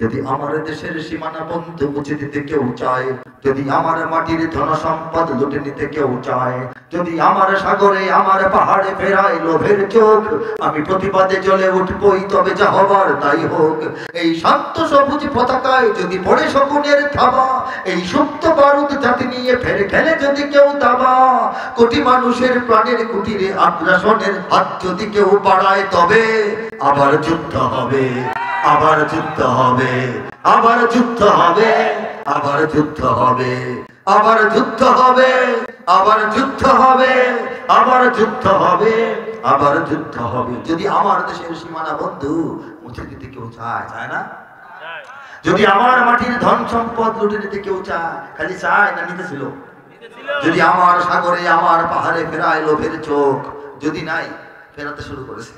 যদি আমার দেশের সীমানা বন্ধ মুছে দিতে কেউ চায়, যদি আমার মাটির ধন সম্পদ লুটে নিতে কেউ চায়, যদি আমার সাগরে আমার পাহাড়ে ফেরায় লোভের চোখ, আমি প্রতিবাদে জ্বলে উঠবই, তবে যা হবার তাই হোক। এই শান্ত সবুজ পতাকায় যদি পড়ে শকুনের থাবা, এই সুপ্ত বারুদ জাতি নিয়ে ফের খেলে যদি কেউ দাবা, কোটি মানুষের প্রাণের কুটিরে আগ্রাসনের হাত যদি কেউ বাড়ায়, তবে আবার যুদ্ধ হবে, আবার যুদ্ধ হবে, আবার যুদ্ধ হবে, আবার যুদ্ধ হবে, আবার যুদ্ধ হবে, আবার যুদ্ধ হবে, আবার যুদ্ধ হবে, আবার যুদ্ধ হবে। যদি আমার দেশের সীমানা বন্ধু মুছে দিতে কেউ চায়, চায় না? যদি আমার মাটির ধন সম্পদ লুটে নিতে কেউ চায়, খালি চায় না নিতেছিল? যদি আমার সাগরে আমার পাহাড়ে ফেরায় লোভের চোখ, যদি নাই ফেরাতে শুরু করেছে।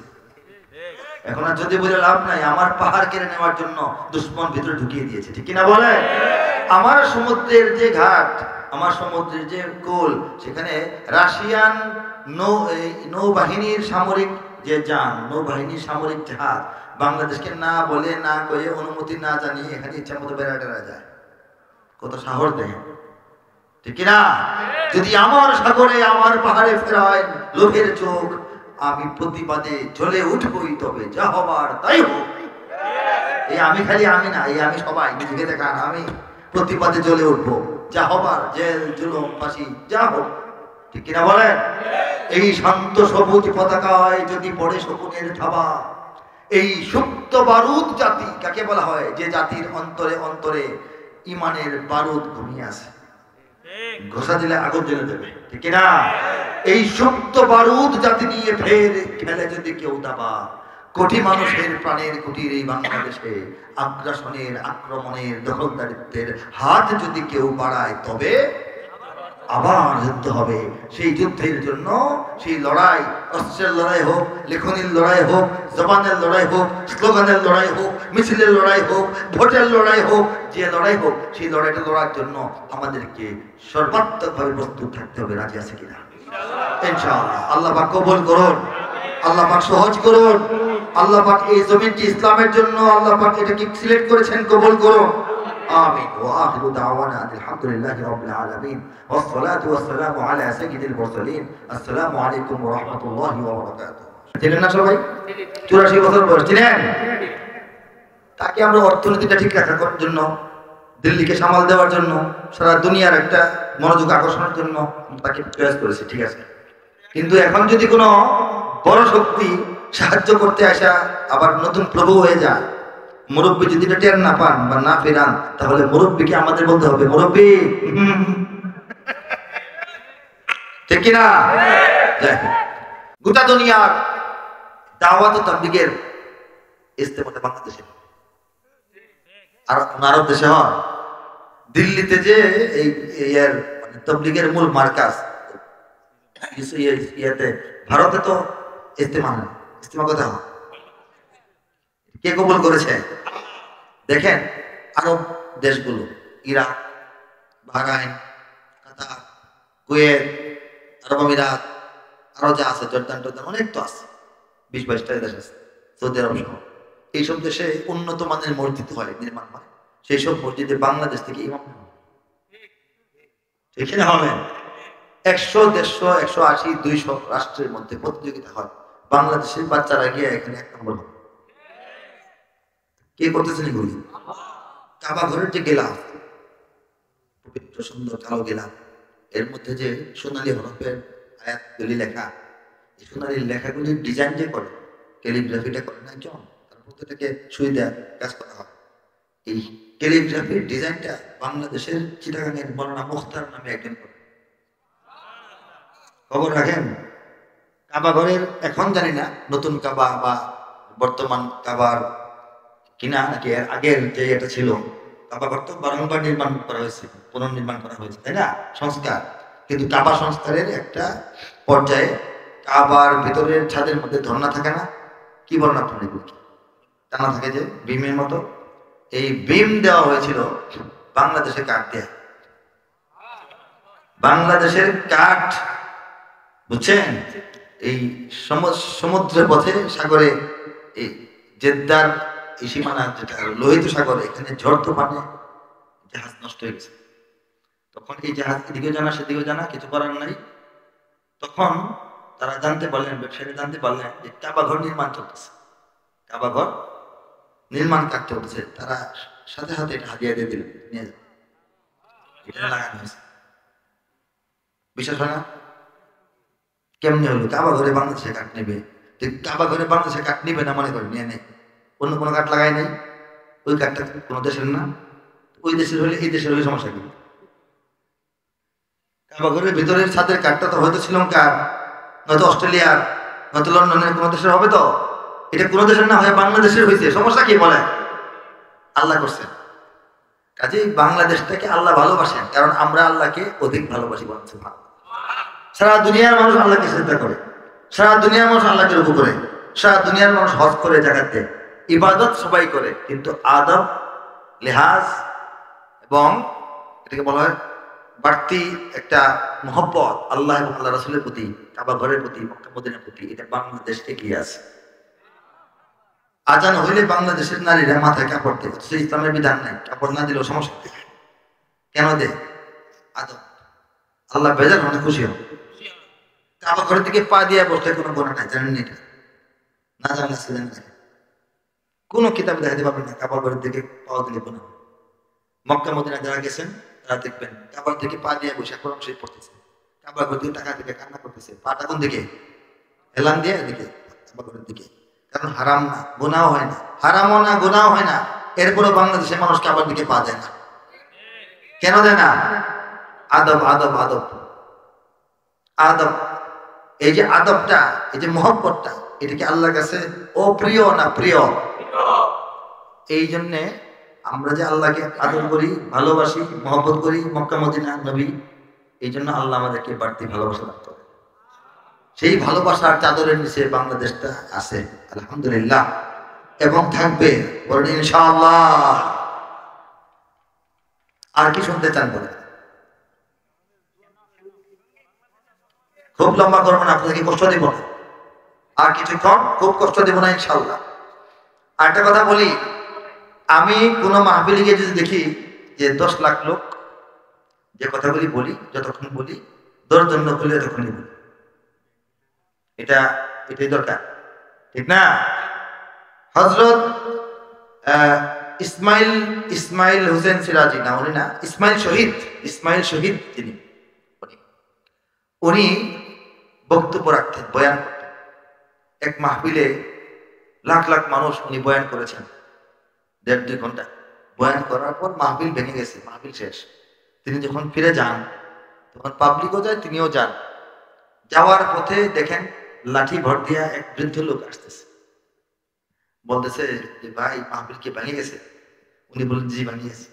এখন আর যদি বলে লাভ নাই, আমার পাহাড় কেড়ে নেওয়ার জন্য দুশ্মন ভিতরে ঢুকিয়ে দিয়েছে, ঠিক কিনা বলে? আমার সমুদ্রের যে ঘাট, আমার সমুদ্রের যে কোল, সেখানে রাশিয়ান নৌবাহিনীর সামরিক যে যান, নৌবাহিনীর সামরিক জাহাজ বাংলাদেশকে না বলে না কয়ে অনুমতি না জানিয়ে এখানে ইচ্ছা মতো বেড়া যায়। কত সাহস দেখেন, ঠিক কিনা? যদি আমার সাগরে আমার পাহাড়ে ফেরায় লোভের চোখ, আমি প্রতিবাদে জ্বলে উঠবই, তবে যা হবার তাই হোক। এই আমি খালি আমি না, এই আমি সবাই নিজেকে দেখান, আমি প্রতিবাদে জ্বলে উঠবো, যা হবার জেল জুলুম ফাঁসি যা হোক, ঠিক কিনা বলেন? এই শান্ত সবুজ পতাকায় যদি পড়ে শকুনের থাবা, এই সুপ্ত বারুদ জাতি কাকে বলা হয়? যে জাতির অন্তরে অন্তরে ইমানের বারুদ ঘুমিয়ে আছে, ঘোষা দিলে আগুন জ্বলে দেবে, ঠিক কিনা? এই সুপ্ত বারুদ জাতি নিয়ে ফের খেলে যদি কেউ দাবা, কোটি মানুষের প্রাণের কুটির এই বাংলাদেশে আগ্রাসনের, আক্রমণের, দখলদারিত্বের হাত যদি কেউ বাড়ায়, তবে আবার যুদ্ধ হবে। সেই যুদ্ধের জন্য সেই লড়াই, অস্ত্রের লড়াই হোক, লেখনির লড়াই হোক, জবানের লড়াই হোক, স্লোগানের লড়াই হোক, মিছিলের লড়াই হোক, ভোটের লড়াই হোক, যে লড়াই হোক, সেই লড়াইটা লড়ার জন্য আমাদেরকে সর্বাত্মকভাবে প্রস্তুত থাকতে হবে। রাজি আছে কিনা? ইনশাআল্লাহ। আল্লাহ পাক কবুল করুন, আল্লাহ পাক সহজ করুন, আল্লাহ পাক এই জমিনটি ইসলামের জন্য আল্লাহ পাক এটাকে সিলেক্ট করেছেন, কবুল করুন। آمين وآخر دعوانا أن الحمد لله رب العالمين والصلاة والسلام على سيد المرسلين السلام عليكم ورحمة الله وبركاته চিনেন না সবাই? 84 বছর বয়স, চিনেন? তাকে আমরা অর্থনীতিটা ঠিক রাখার জন্য, দিল্লিকে সামাল দেওয়ার জন্য, সারা দুনিয়ার একটা মনোযোগ আকর্ষণের জন্য তাকে প্রয়াস করেছি, ঠিক আছে। কিন্তু এখন যদি কোনো বড় শক্তি সাহায্য করতে আসা আবার নতুন প্রভু হয়ে যায়, মুরব্বী যদি এটা টের না পান বা না ফেরান, তাহলে মুরব্বীকে আমাদের বলতে হবে, মুরব্বী, ঠিক কিনা? গোটা দুনিয়ার দাওয়াত ও তাবলীগের ইস্তেমাটা বাংলাদেশে আর আরব দেশে হয়। দিল্লিতে যে এই মানে তাবলীগের মূল মার্কাজ, ইয়াতে ভারতে তো ইস্তেমা হয়, ইস্তেমা কোথায় হয়? কে কবুল করেছে? দেখেন আরব দেশগুলো, ইরাক, বাহরাইন, কাতার, কুয়েত, আরব আমিরাত, আরো যা আছে, জর্দান টর্দান, অনেক তো আছে, 20-22টা দেশ আছে, সৌদি আরব সহ। এইসব দেশে উন্নত মানের মসজিদ হয়, নির্মাণ হয়। সেই সব মসজিদে বাংলাদেশ থেকে ইমাম এখানে হবে 100, 150, 180, 200 রাষ্ট্রের মধ্যে প্রতিযোগিতা হয়, বাংলাদেশের বাচ্চারা গিয়ে এখানে 1 নম্বর হবে। কে করতেছেন এগুলি? কাবা ঘরের যে গেলাফ, পবিত্র সুন্দর কালো গেলাফ, এর মধ্যে যে সোনালী হরফের আয়াতগুলি লেখা, এই সোনালী লেখাগুলির ডিজাইন যে করে, ক্যালিগ্রাফিটা করে না একজন, তার প্রত্যেকটাকে সুই দেওয়ার কাজ করা হয়। এই ক্যালিগ্রাফির ডিজাইনটা বাংলাদেশের চিটাগাংয়ের মৌলানা মুখতার নামে একজন করে। খবর রাখেন, কাবা ঘরের এখন জানি না নতুন কাবা বা বর্তমান কাবার কিনা নাকি আগের যে এটা ছিল, কাবা ঘর তো বারংবার নির্মাণ করা হয়েছে, পুনর্নির্মাণ করা হয়েছে, তাই না? সংস্কার। কিন্তু কাবা সংস্কারের একটা পর্যায়ে কাবার ভিতরের ছাদের মধ্যে ধর্ণা থাকে না, কি বলেন আপনার, টানা থাকে যে বিমের মতো, এই বিম দেওয়া হয়েছিল বাংলাদেশে কাঠ দেয়া, বাংলাদেশের কাঠ, বুঝছেন? এই সমুদ্রের পথে, সাগরে, এই জেদ্দার এই সীমানা যেটা লোহিত সাগর, এখানে ঝড় তুফানে জাহাজ নষ্ট হয়ে গেছে। তখন এই জাহাজ এদিকেও জানা সেদিকেও জানা, কিছু করার নাই। তখন তারা জানতে পারলেন, ব্যবসায়ীরা জানতে পারলেন যে কাবাঘর নির্মাণ চলতেছে, কাবাঘর নির্মাণ কাজ চলতেছে। তারা সাথে সাথে এটা হাদিয়া দিয়ে দিলেন, নিয়ে যান, এটা লাগানো হয়েছে। বিশ্বাস হয় না? কেমনি হলো? কাবাঘরে বাংলাদেশে কাঠ নেবে, কাবাঘরে বাংলাদেশে কাঠ নিবে না মনে করেন, নিয়ে নেই। অন্য কোনো কাঠ লাগাই নাই, ওই কাঠটা কোনো দেশের না, ওই দেশের হলে এই দেশের হলে সমস্যা কি? কাবাঘরের ভিতরের ছাদের কাঠটা তো হয়তো শ্রীলঙ্কার, নয়তো অস্ট্রেলিয়ার, নয়তো লন্ডনের কোনো দেশের হবে। তো এটা কোনো দেশের না হয়ে বাংলাদেশের হয়েছে, সমস্যা কি বলে? আল্লাহ করছেন। কাজেই বাংলাদেশটাকে আল্লাহ ভালোবাসেন, কারণ আমরা আল্লাহকে অধিক ভালোবাসি। সারা দুনিয়ার মানুষ আল্লাহকে শ্রদ্ধা করে, সারা দুনিয়ার মানুষ আল্লাহকে রুকু করে, সারা দুনিয়ার মানুষ হজ করে, জাকাত দেয়, ইবাদত সবাই করে, কিন্তু আদব, লেহাজ এবং এটাকে বলা হয় বাড়তি একটা মহব্বত আল্লাহ এবং আল্লাহ রাসূলের প্রতি, কাবা ঘরের প্রতি, মক্কা মদিনার প্রতি, এটা বাংলাদেশ এগিয়ে আছে। আজান হইলে বাংলাদেশের নারীরা মাথায় কাপড় দেয়, অথচ ইসলামের বিধান নাই, কাপড় না দিলেও সমস্যা নেই। কেন দেয়? আদব। আল্লাহ বেজার অনেক খুশি হবে। কাবা ঘরের দিকে পা দিয়ে বসলে কোনো গোনা নাই, জানেন এটা? না জানলে ছিলেন না, কোনো কিতাবে দেখাতে পারবেন না কাবা ঘরের দিকে পা দিলে গোনা। মক্কা মদিনা যারা গেছেন তারা দেখবেন কাবার দিকে পা দিয়ে বসে কোরআন শরীফ পড়তেছে, কাবা ঘর দিকে টাকা দিকে কান্না করতেছে, পাটা কোন দিকে? হেলান দিয়ে এদিকে, কাবা ঘরের দিকে। কারণ হারাম না, গুনাও হয় না, হারামও না, গুনাও হয় না। এরপরও বাংলাদেশের মানুষ কাবার দিকে পা দেয় না। কেন দেয় না? আদব, আদব, আদব, আদব। এই যে আদবটা, এই যে মহব্বতটা, এটা কি আল্লাহর কাছে অপ্রিয় না প্রিয়? এই জন্যে আমরা যে আল্লাহকে আদর করি, ভালোবাসি, মহব্বত করি, মক্কা মদিনা নবী, এই জন্য আল্লাহ আমাদেরকে বাড়তি ভালোবাসা দান করে। সেই ভালোবাসার চাদরের নিচে বাংলাদেশটা আছে, আলহামদুলিল্লাহ, এবং থাকবে, বলেন ইনশাআল্লাহ। আর কি শুনতে চান বলেন? খুব লম্বা করবো না, আপনাদেরকে কষ্ট দিব না, আর কিছুক্ষণ খুব কষ্ট দিব না ইনশাআল্লাহ। আর একটা কথা বলি, আমি কোনো মাহফিলে গিয়ে যদি দেখি যে 10 লাখ লোক, যে কথাগুলি বলি, যতক্ষণ বলি 10 জন লোক হলে তখনই বলি, এটাই দরকার, ঠিক না? হযরত ইসমাইল হোসেন সিরাজি, না উনি না, ইসমাইল শহীদ তিনি, উনি বক্তব্য রাখতেন, বয়ান করতেন। এক মাহফিলে লাখ লাখ মানুষ উনি বয়ান করেছেন, 1.5-2 ঘন্টা বয়ান করার পর মাহফিল ভেঙে গেছে, মাহফিল শেষ। তিনি যখন ফিরে যান তখন পাবলিকও যায়, তিনিও যান। যাওয়ার পথে দেখেন লাঠি ভর দিয়া এক বৃদ্ধ লোক আসতেছে, বলতেছে যে ভাই মাহফিল কি ভেঙে গেছে? উনি বললেন জি ভেঙে গেছে।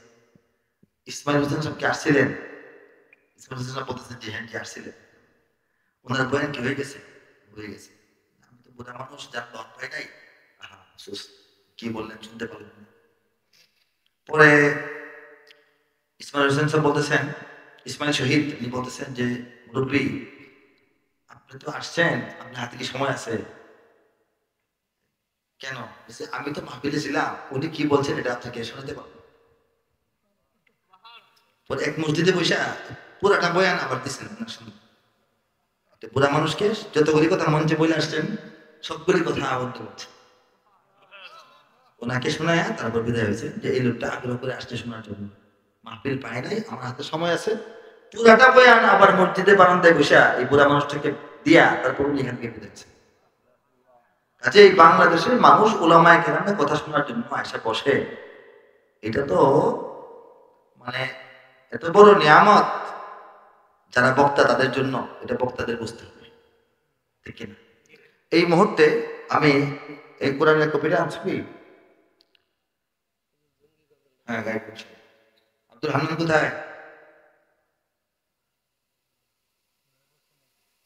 ইসমাইল হোসেন সাহেব কি আসছিলেন? ইসমাইল হোসেন সাহেব বলতেছেন জি হ্যাঁ, কি আসছিলেন। ওনার বয়ান কি হয়ে গেছে? হয়ে গেছে। আমি তো বুড়া মানুষ, যার দম পাই নাই, কি বললেন শুনতে পারলেন না। পরে ইসমাইল হোসেন সাহেব বলতেছেন, ইসমাইল শহীদ, উনি বলতেছেন যে মুরব্বী, আপনি তো আসছেন, আপনার হাতে কি সময় আছে? কেন? আমি তো মাহফিলে ছিলাম, উনি কি বলছেন এটা আপনাকে শোনাতে পারবো। পরে এক মসজিদে বসে পুরাটা বয়ান আবার দিচ্ছেন আপনার সামনে। পুরা মানুষকে যতগুলি কথা মঞ্চে বলে আসছেন সবগুলি কথা আবদ্ধ হচ্ছে, ওনাকে শোনায় তারপর বিদায় হয়েছে যে এই লোকটা আগ্রহ করে আসছে শোনার জন্য, মাহফিল পায় নাই, আমার হাতে সময় আছে। পুরাটা বয়ান আবার মসজিদে বারান্দায় বসে এই বুড়া মানুষটাকে দিয়া তারপর উনি এখান থেকে বিদায়। কাজে এই বাংলাদেশের মানুষ উলামায়ে কেরামের কথা শোনার জন্য আয়সা বসে, এটা তো মানে এত বড় নিয়ামত, যারা বক্তা তাদের জন্য এটা বক্তাদের বুঝতে হবে, ঠিক কিনা? এই মুহূর্তে আমি এই কোরআনের কপিটা আনছি। হ্যাঁ, গাইড করছি। আব্দুল হান্নান কোথায়?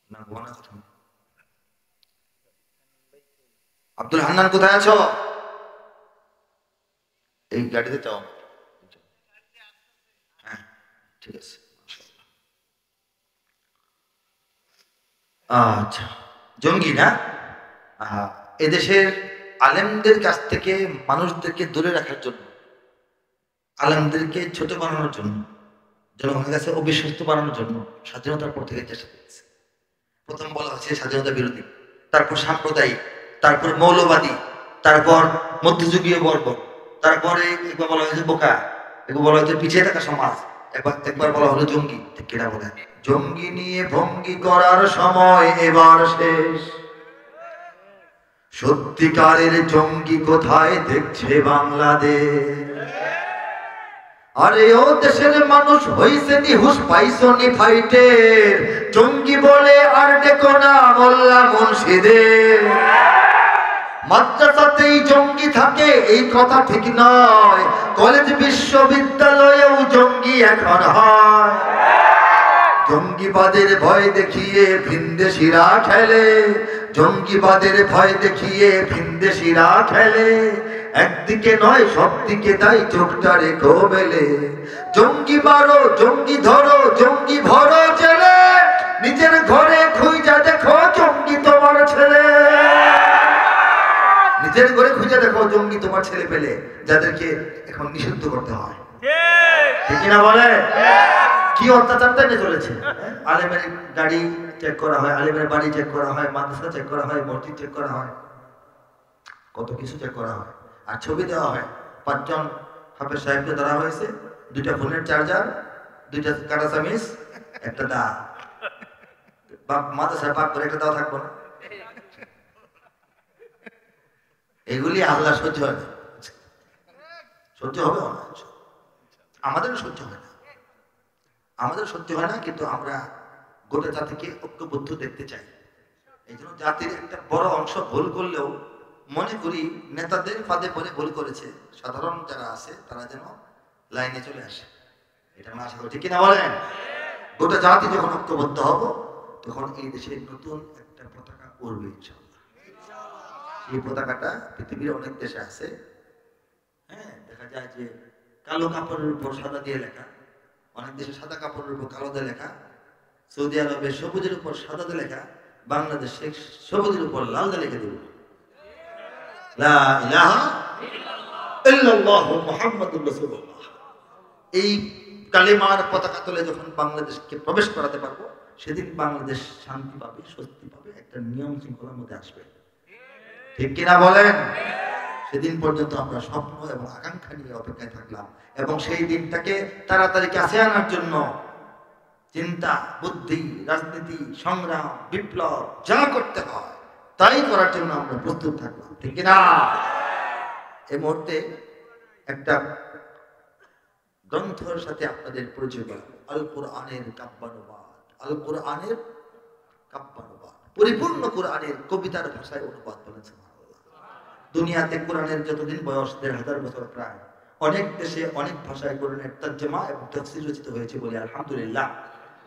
না, বলা কথা। আব্দুল হান্নান কোথায় আছো? এই গাড়িতে যাও। হ্যাঁ, ঠিক আছে। আচ্ছা, জঙ্গি না? এদেশের আলেমদের কাছ থেকে মানুষদেরকে দূরে রাখার জন্য, আলেমদেরকে ছোট বানানোর জন্য, জনগণের কাছে অবিশ্বস্ত বানানোর জন্য স্বাধীনতার পর থেকে চেষ্টা করছে। প্রথম বলা হচ্ছে স্বাধীনতা বিরোধী, তারপর সাম্প্রদায়িক, তারপর মৌলবাদী, তারপর মধ্যযুগীয় বর্বর, তারপরে একবার বলা হয়েছে বোকা, একবার বলা হয়েছে পিছিয়ে থাকা সমাজ, একবার বলা হলো জঙ্গি। ঠিক কিনা বলেন? জঙ্গি নিয়ে ভঙ্গি করার সময় এবার শেষ। সত্যিকারের জঙ্গি কোথায় দেখছে বাংলাদেশ? আরে ও দেশের মানুষ হইছে নিহুস, পাইছনি ফাইটের, জঙ্গি বলে আর ডেকো না মোল্লা মুর্শিদের। মাদ্রাসাতেই জঙ্গি থাকে এই কথা ঠিক নয়, কলেজ বিশ্ববিদ্যালয়েও জঙ্গি এখন হয়। জঙ্গিবাদের ভয় দেখিয়ে ভিনদেশীরা খেলে, জঙ্গিবাদের ভয় দেখিয়ে ভিনদেশীরা খেলে, একদিকে নয় সব দিকে তাই চোখটা রেখো বেলে। জঙ্গি মারো, জঙ্গি ধরো, জঙ্গি ভরো জেলে, নিজের ঘরে খুঁজা দেখো জঙ্গি তোমার ছেলে। নিজের ঘরে খুঁজে দেখো জঙ্গি তোমার ছেলে পেলে, যাদেরকে এখন নিষিদ্ধ করতে হয়। ঠিক কিনা বলে? কি অত্যাচারটা নিয়ে চলেছে। আলেমের গাড়ি চেক করা হয়, আলেমের বাড়ি চেক করা হয়, মাদ্রাসা চেক করা হয়, মসজিদ চেক করা হয়, কত কিছু চেক করা হয়। আর ছবি দেওয়া হয়, 5 জন হাফেজ সাহেবকে ধরা হয়েছে, 2টা ফোনের চার্জার, 2টা কাটা চামিচ, একটা দা। মাদ্রাসায় পাক করে একটা দাও থাকবো না? এগুলি আল্লাহ সহ্য হয় না, সহ্য হবে না, আমাদেরও সহ্য হয় না, আমাদের সহ্য হয় না। কিন্তু আমরা গোটা জাতিকে ঐক্যবদ্ধ দেখতে চাই। এই জন্য জাতির একটা বড় অংশ ভুল করলেও মনে করি নেতাদের ফাঁদে পড়ে ভুল করেছে, সাধারণ যারা আছে তারা যেন লাইনে চলে আসে, এটা আমরা আশা করি। ঠিক কিনা বলেন? গোটা জাতি যখন ঐক্যবদ্ধ হব তখন এই দেশে নতুন একটা পতাকা উড়বে ইনশাআল্লাহ। এই পতাকাটা পৃথিবীর অনেক দেশে আছে। হ্যাঁ, দেখা যায় যে কালো কাপড়ের উপর সাদা দিয়ে লেখা, অনেক দেশে সাদা কাপড়ের উপর কালো দিয়ে লেখা, সৌদি আরবে সবুজের উপর সাদা দিয়ে লেখা, বাংলাদেশে সবুজের উপর লাল দিয়ে লিখে দেব লা ইলাহা ইল্লাল্লাহু মুহাম্মাদুর রাসূলুল্লাহ। এই কালিমার পতাকা তলে যখন বাংলাদেশকে প্রবেশ করাতে পারবো, সেদিন বাংলাদেশ শান্তি পাবে, স্বস্তি পাবে, একটা নিয়ম শৃঙ্খলার মধ্যে আসবে। ঠিক কিনা বলেন? সেদিন পর্যন্ত আমরা স্বপ্ন এবং আকাঙ্ক্ষা নিয়ে অপেক্ষায় থাকলাম, এবং সেই দিনটাকে তাড়াতাড়ি কাছে আনার জন্য চিন্তা, বুদ্ধি, রাজনীতি, সংগ্রাম, বিপ্লব যা করতে হয় তাই করার জন্য আমরা প্রস্তুত থাকলাম। ঠিক কিনা? এই মুহূর্তে একটা গ্রন্থের সাথে আপনাদের পরিচয় করাবো, আল কোরআনের কাব্যানুবাদ। আল কোরআনের কাব্যানুবাদ, পরিপূর্ণ কোরআনের কবিতার ভাষায় অনুবাদ বলেছে। দুনিয়াতে কোরআনের যতদিন বয়স 1500 বছর প্রায়, অনেক দেশে অনেক ভাষায় কোরআনের তর্জমা এবং তাফসীর রচিত হয়েছে বলে আলহামদুলিল্লাহ।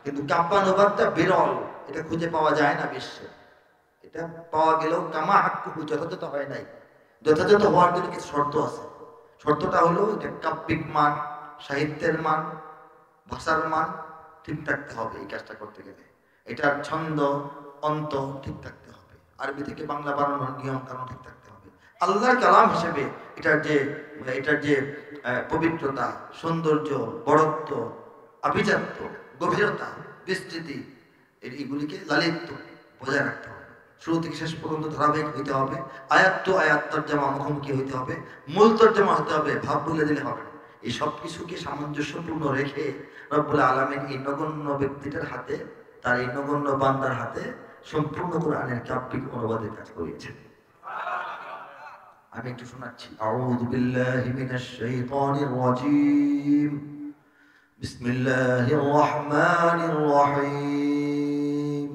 কিন্তু কাব্যানুবাদটা বিরল, এটা খুঁজে পাওয়া যায় না বিশ্বে। এটা পাওয়া গেলেও কামা হাক্কুহু, যথাযথ হয় নাই। যথাযথ হওয়ার জন্য কিছু শর্ত আছে। শর্তটা হলো এটা কাব্যিক মান, সাহিত্যের মান, ভাষার মান ঠিক থাকতে হবে। এই কাজটা করতে গেলে এটার ছন্দ অন্ত ঠিক থাকতে হবে, আরবি থেকে বাংলা বানানোর নিয়ম কানুন ঠিক থাকতে হবে। আল্লাহর কালাম হিসেবে এটার যে পবিত্রতা, সৌন্দর্য, বড়ত্ব, আভিজাত্য, গভীরতা, বিস্তৃতি, এইগুলিকে লালিত্য বজায় রাখতে হবে। শুরু থেকে শেষ পর্যন্ত ধারাবাহিক হইতে হবে। আয়াত তো আয়াত তর্জমা মুখোমুখি হইতে হবে, মূল তর্জমা হতে হবে, ভাব ভুলে দিলে হবে না। এই সব কিছুকে সামঞ্জস্যপূর্ণ রেখে রব্বুল আলামিন এই নগণ্য ব্যক্তিটার হাতে, তার এই নগণ্য বান্দার হাতে সম্পূর্ণ কোরআনের কাব্যিক অনুবাদের কাজ করিয়েছেন। আমি একটু শোনাচ্ছি। আউযু বিল্লাহি মিনাশ শাইতানির রাজীম, বিসমিল্লাহির রহমানির রহিম।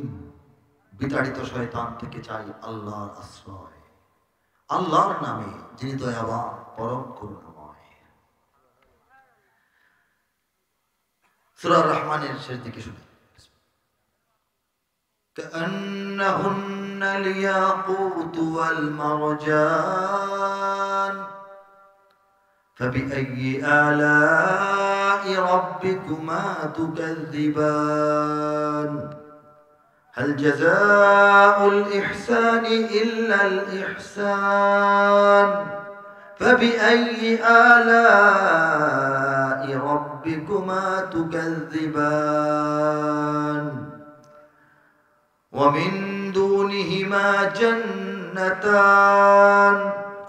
বিতাড়িত শয়তান থেকে চাই আল্লাহর আশ্রয়, আল্লাহর নামে যিনি দয়াবান পরম করুণাময়। সূরা রহমানের শেষ দিকে শুনি। كأنهن الياقوت والمرجان فبأي آلاء ربكما تكذبان হাল জাযাউল ইহসানি ইল্লাল ইহসান ফাবিআইয়ি আলাই রাব্বিকুমা তুকাযযিবান ওয়া মিন দুনিহিমা জান্নাতান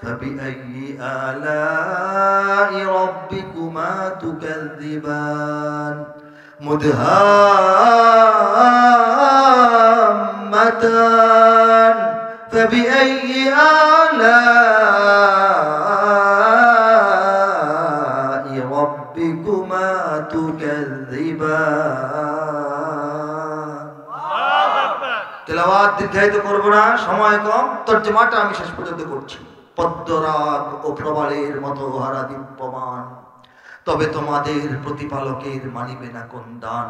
ফাবিআইয়ি আলাই রাব্বিকুমা তুকাযযিবান مدهامتان فبأي آلاء ربكما تكذبان তেলাওয়াত দীর্ঘায়িত করব না, সময় কম, তর্জমাটা আমি শেষ পর্যন্ত করছি। পদ্মরাগ ও প্রবালের মতো হারা দীপ্যমান, তবে তোমাদের প্রতিপালকের মানিবে না কোন দান।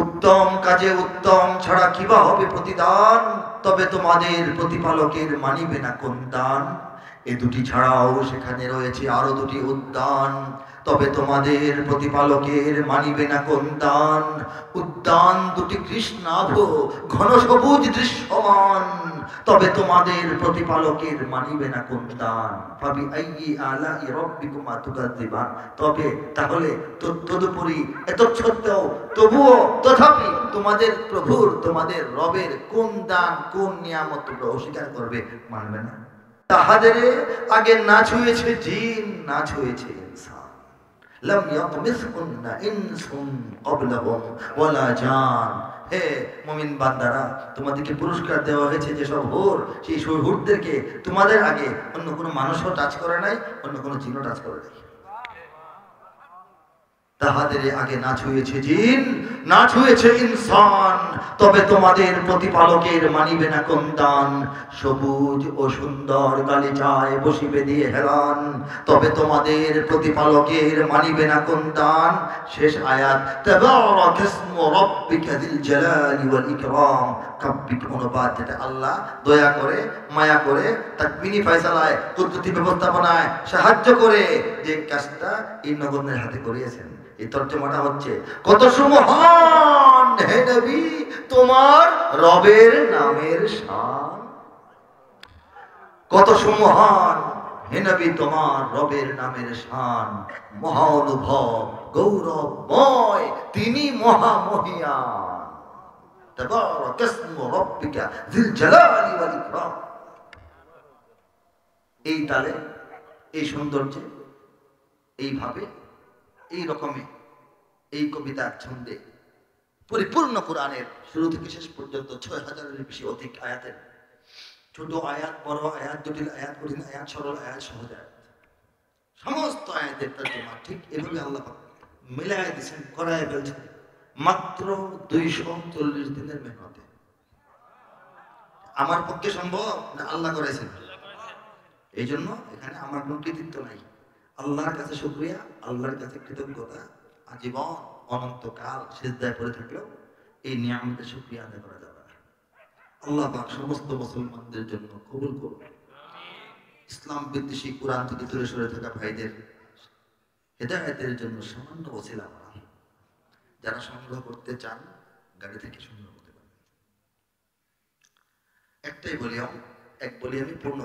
উত্তম কাজে উত্তম ছাড়া কিবা হবে প্রতিদান, তবে তোমাদের প্রতিপালকের মানিবে না কোন দান। এ দুটি ছাড়াও সেখানে রয়েছে আরো দুটি উদ্যান, তবে তোমাদের প্রতিপালকের মানিবে না কোন দান। উদ্যান দুটি কৃষ্ণাভ ঘন সবুজ দৃশ্যমান, তবে তোমাদের প্রতিপালকের মানিবে না কোন দান। ফাবিআইয়ি আলাই রাব্বিকুমা তুকাযযিবান, তবে তাহলে তদুপরি এত সত্ত্বেও তবুও তথাপি তোমাদের প্রভুর তোমাদের রবের কোন দান কোন নিয়ামত তোমরা অস্বীকার করবে, মানবে না। তাহাদের আগে না ছুঁয়েছে জিন, না ছুঁয়েছে ইনসান। লাম ইয়াতমিসহুন্না ইনসুন ক্বাবলাহুম ওয়ালা জান। হে মুমিন বান্দারা, তোমাদেরকে পুরস্কার দেওয়া হয়েছে যেসব হুর, সেই হুরদেরকে তোমাদের আগে অন্য কোনো মানুষও টাচ করে নাই, অন্য কোনো জিনও টাচ করে নাই। তাহাদের আগে না ছুঁয়েছে জিন, না ছুঁয়েছে ইনসান, তবে তোমাদের প্রতিপালকের মানিবে না কোন দান। সবুজ ও সুন্দর গালিচায় বসিবে দিয়ে হেলান, তবে তোমাদের প্রতিপালকের মানিবে না কোন দান। শেষ আয়াত, তাবারাকাসমু রাব্বিকা যিল জালালি ওয়াল ইকরাম। কাব্যিক অনুবাদ, যেটা আল্লাহ দয়া করে মায়া করে তাকবিনী ফয়সালায় কুদরতি ব্যবস্থাপনায় সাহায্য করে যে কাজটা এই নগণ্যের হাতে করিয়েছেন। এই তর্জমাটা হচ্ছে, কত সুমহান হে নবী তোমার রবের নামের শান। কত সুমহান হে নবী তোমার রবের নামের শান। মহানুভব গৌরবময় তিনি মহামহিয়ান। তাবারাকাসমু রাব্বিকা যিল জালালি ওয়াল ইকরাম। এই তালে, এই সৌন্দর্যে, এইভাবে, এই রকমে, এই কবিতার ছন্দে পরিপূর্ণ কোরআনের শুরু থেকে শেষ পর্যন্ত ৬,০০০-এর বেশি অধিক আয়াতের, ছোট আয়াত, বড় আয়াত, জটিল আয়াত, কঠিন আয়াত, সরল আয়াত, সহজ আয়াত, সমস্ত আয়াতের তর্জমা ঠিক এভাবে আল্লাহ মিলায় দিয়েছেন, করায় ফেলছেন মাত্র ২৪০ দিনের মেহনতে। আমার পক্ষে সম্ভব না, আল্লাহ করেছেন। এই জন্য এখানে আমার কোনো কৃতিত্ব নাই। আল্লাহর কাছে শুকরিয়া, আল্লাহর কাছে কৃতজ্ঞতা। আজীবন অনন্তকাল সিজদায় পড়ে থাকলেও এই নিয়ামতের শুকরিয়া আদায় করা যাবে না। আল্লাহ পাক সমস্ত মুসলমানদের জন্য কবুল করুন। ইসলাম বিদ্বেষী কোরআন থেকে দূরে সরে থাকা ভাইদের হেদায়েতের জন্য সামান্য ওসিলা বানান। যারা সংগ্রহ করতে চান গাড়ি থেকে সংগ্রহ করতে পারেন। একটাই বলি আমি পূর্ণ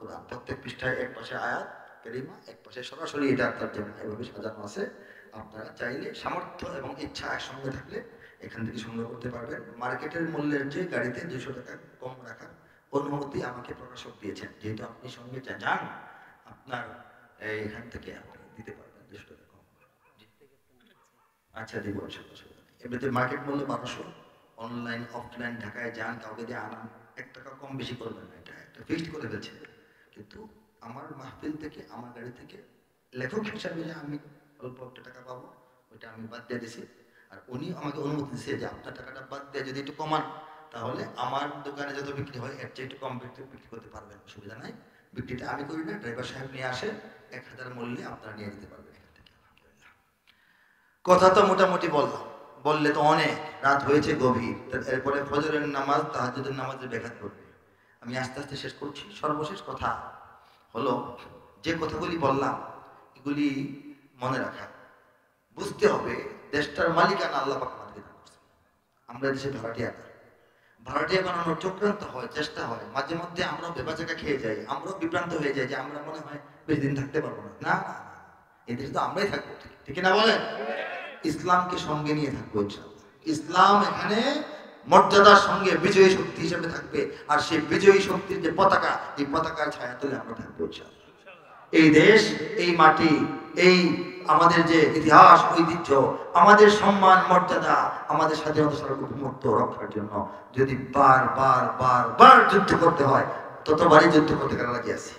কোরআন প্রত্যেক পৃষ্ঠায় এক পাশে আয়াত কারিমা, এক পাশে সরাসরি এটা তর্জমা, এভাবে সাজানো আছে। আপনারা চাইলে সামর্থ্য এবং ইচ্ছা একসঙ্গে থাকলে এখান থেকে সংগ্রহ করতে পারবেন। মার্কেটের মূল্যের যে গাড়িতে 200 টাকা কম রাখার অনুমতি আমাকে প্রকাশক দিয়েছেন। যেহেতু আপনি সঙ্গে যান, আপনার এখান থেকে আপনি দিতে পারবেন 200 টাকা কম। আচ্ছা, দিব, অসুবিধা নেই। এমনিতে মার্কেট মূল্য 1200। অনলাইন অফলাইন ঢাকায় যান, কাউকে দিয়ে আনান, 1 টাকা কম বেশি করবেন না, এটা একটা ফিক্সড করে ফেলছে। কিন্তু আমার মাহফিল থেকে, আমার গাড়ি থেকে লেখক হিসাবে যে আমি অল্প একটা টাকা পাবো, ওইটা আমি বাদ দিয়ে দিছি। আর উনি আমাকে অনুমতি দিচ্ছে যে আপনার টাকাটা বাদ দিয়ে যদি একটু কমান, তাহলে আমার দোকানে যত বিক্রি হয় এর চেয়ে একটু কম বিক্রি করতে পারবেন, অসুবিধা নাই। বিক্রিটা আমি করি না, ড্রাইভার সাহেব নিয়ে আসে, 1000 মূল্যে আপনারা নিয়ে যেতে পারবেন এখান থেকে। কথা তো মোটামুটি বললাম, বললে তো অনেক, রাত হয়েছে গভীর। এরপরে ফজরের নামাজ, তাহাজ্জুদের নামাজের ব্যাঘাত করবে। আমি আস্তে আস্তে শেষ করছি। সর্বশেষ কথা হলো, যে কথাগুলি বললাম এগুলি মনে রাখা। বুঝতে হবে দেশটার মালিকানা আল্লাহ পাক আমাদেরকে দান করেছেন। আমরা দেশে ভাড়াটিয়া না, ভাড়াটিয়া বানানোর চক্রান্ত হয়, চেষ্টা হয়, মাঝে মধ্যে আমরাও বেবাচাকা খেয়ে যাই, আমরাও বিভ্রান্ত হয়ে যাই যে আমরা মনে হয় বেশি দিন থাকতে পারবো না। না না, এই দেশে তো আমরাই থাকবো, ঠিক না বলেন? ইসলামকে সঙ্গে নিয়ে থাকবো ইনশাআল্লাহ। ইসলাম এখানে মর্যাদার সঙ্গে বিজয়ী শক্তি হিসেবে থাকবে, আর সেই বিজয়ী শক্তির যে পতাকা, এই পতাকার ছায়া তলে আমরা থাকবো ইনশাআল্লাহ। এই দেশ, এই মাটি, এই আমাদের যে ইতিহাস, ঐতিহ্য, আমাদের সম্মান, মর্যাদা, আমাদের স্বাধীনতা সার্বভৌমত্ব রক্ষার জন্য যদি বারবার যুদ্ধ করতে হয়, ততবারই যুদ্ধ করতে রাজি আছি।